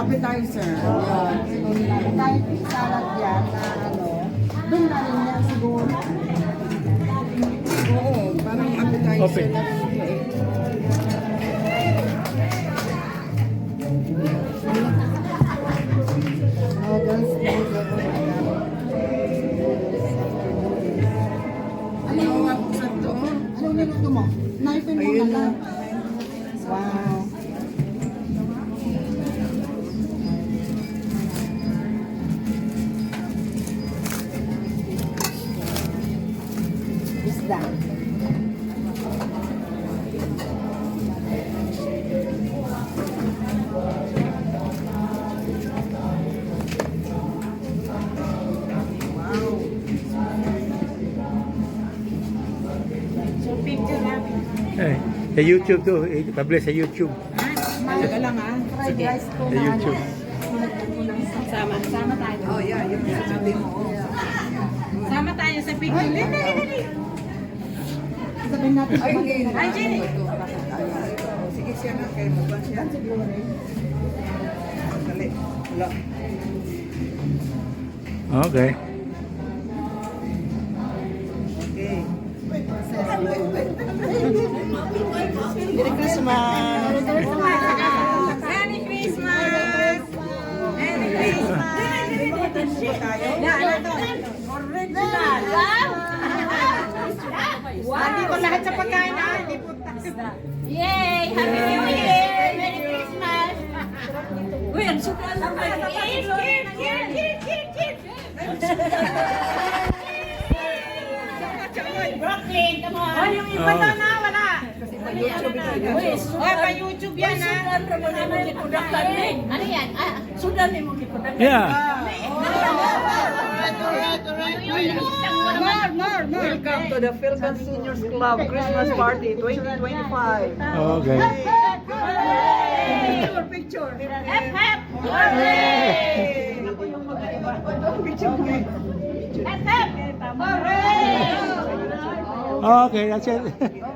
appetizer. Kahit salad yan na ano, doon na rin yan siguro. Oo, parang appetizer Open. na rin ito eh. Noodles, Ano yung sa to? Anong niluto mo? Knife mo Ayun na na. lang. Wow. Isda. Eh, sa YouTube to, publish sa YouTube. Talaga lang ah. Fried rice po Sa na YouTube. Sama. Sama tayo. Oh yeah, yung sabi mo. Oh. Sama tayo sa picture. Dali. Sabihin natin Ay, hindi. Ay, Jenny. Sige siya na, kayo mo ba siya? Dali. Wala. Okay. Okay. Merry Christmas! Merry Christmas! Merry Christmas! Yan, ano to? Original! Wow! Hindi ko lahat sa pagkain na. Hindi po Yay! Happy New Year! Merry Christmas! Uy, ang suka lang. Brooklyn, come on! Oh, yung iba na na, wala. YouTube Oh, pa YouTube yan ha. Ano yan? Ah, Yeah. Welcome to the Philippine Seniors Club Christmas Party 2025. Okay. Picture. hep, hep! Picture. Hep, hep! Okay, that's it.